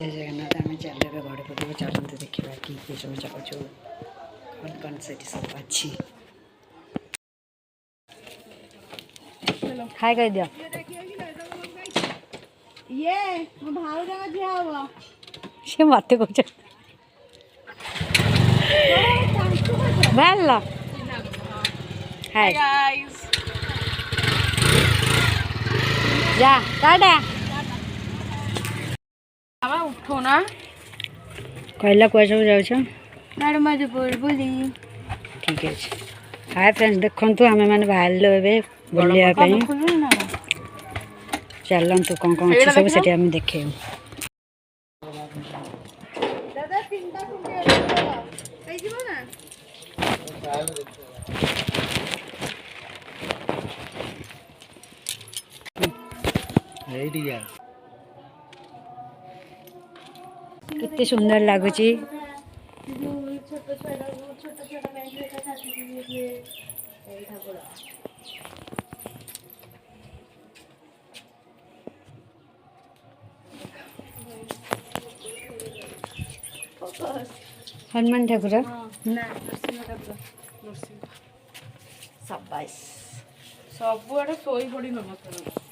जय जगन्नाथ आम चल गड़ पटक चलते देखा कि सब चलु कौन कौन से सब अच्छी हाय कह दिया ये मो भाउजा का झिया हबो से मत कह भल हाय गाइस जा टाटा बाबा उठो ना कहला कुआ सब जाऊ नर्मदपुर बुली ठीक है हाय फ्रेंड्स देखु आम मैंने बाहर बुलिया चलतु कौन कौन अच्छे सब से देखे दादा तीनटा कुंडे जीवो ना कितने सुंदर लगुच हनुमान ठाकुर सब आड़े सोई पड़ी नमस्कार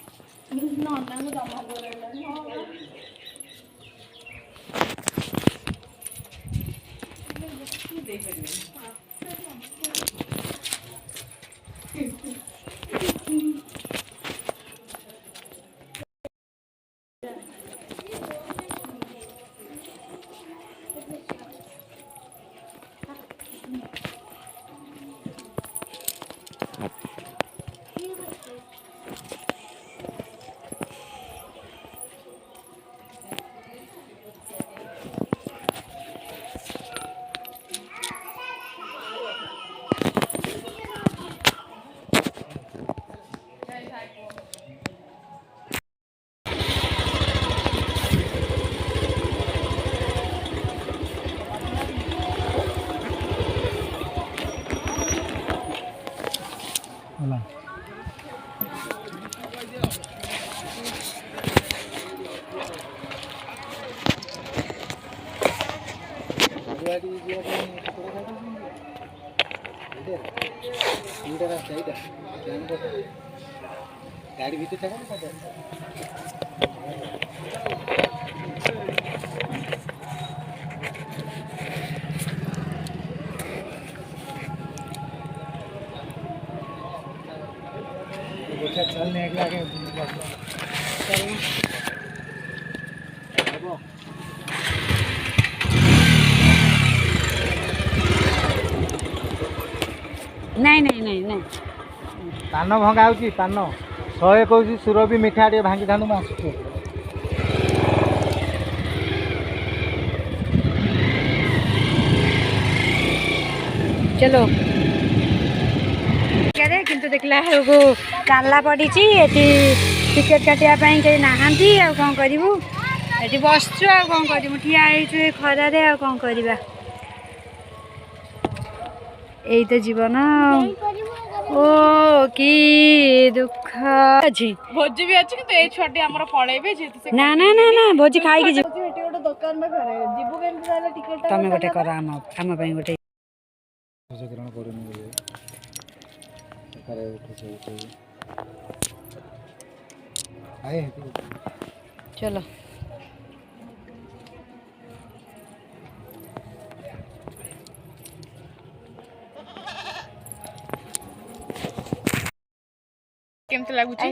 गाड़ी भीतर था चलने एक लागे नहीं नहीं नहीं नहीं पान भंगा होची पान 100 कहूँ सुर भी मिठा टे भांगी था आसुचे चलो किंतु देखला ताला पड़ी टिकेट काटापी कहीं नहांती आ कौन करूँ ये बसचु आ कौन करूँ ठिया हो खरारे आ कौन करवा यही तो जीवन ओ कि दुख अच्छी भोजी भी अच्छी तो ये छुआटी हमर पळेबे जेते ना ना ना ना भोजी खाई के गोटे दुकान में घरे जीबु केमती ताले टिकट तमे गोटे कर आम पे गोटे ग्रहण करूनी चलो केमती लागुची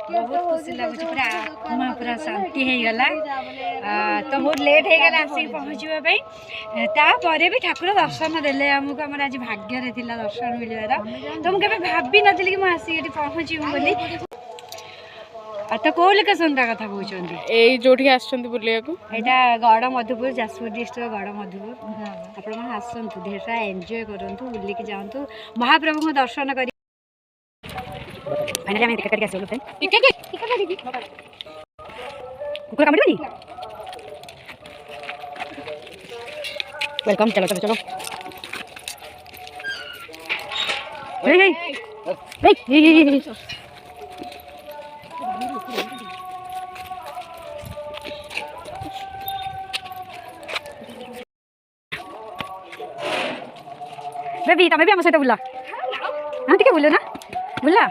बहुत खुशी लगुच पूरा आत्मा पूरा शांति हो गला तो बहुत लेट हो गला आसिक पहुँचवाई तापर भी ठाकुर दर्शन देले आमको आम आज भाग्य थिला दर्शन मिलवार तो मुझे भाभी नी कि मुझे आसिक पहुँचू बोली तो कौ लोकेशन कथा कहते जोठी आछंती बुलिया को यहाँ गड़ मधुपुर जाजपुर डिस्ट्रिक्ट गड़ मधुपुर आपण आसतु ढेर सारा एंजॉय करूँ बुलिकी जातु महाप्रभु को दर्शन कर फाइनली टिकट करके आसलु कुकुर कामड़ी वेलकम चलो चलो चलो बेबी तमे भी हम सहित बुला हाँ टिके बुलो ना बुला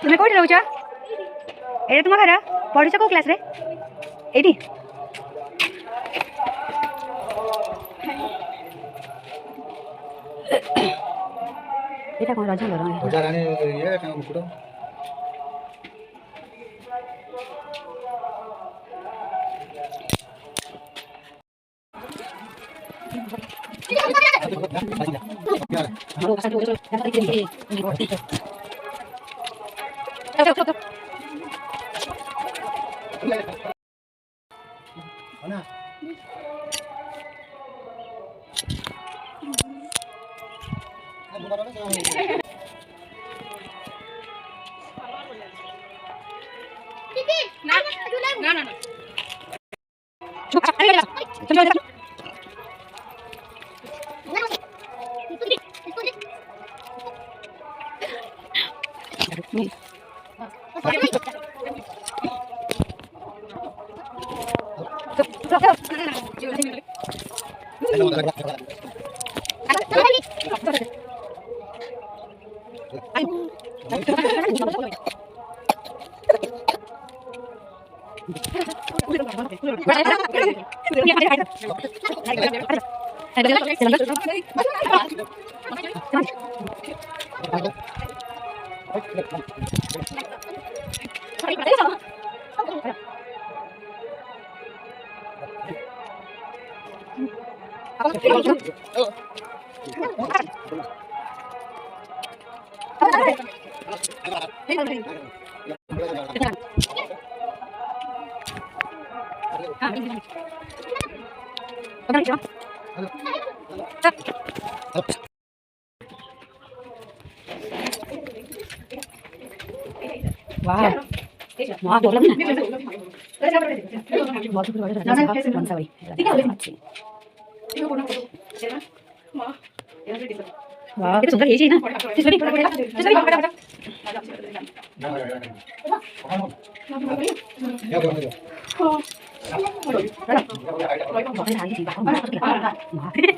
तुम्हें कौन रोच ये तुम घर पढ़ुच कौ क्लास रे एटी এটা কোন রাজা লড়া রাজা রানী ইয়ে কাম মুকুট না वाह वहाँ प्रॉब्लम ना बहुत बड़ा राजा साहब कौन सा भाई अच्छी वाह ये तो सुंदर है ना अरे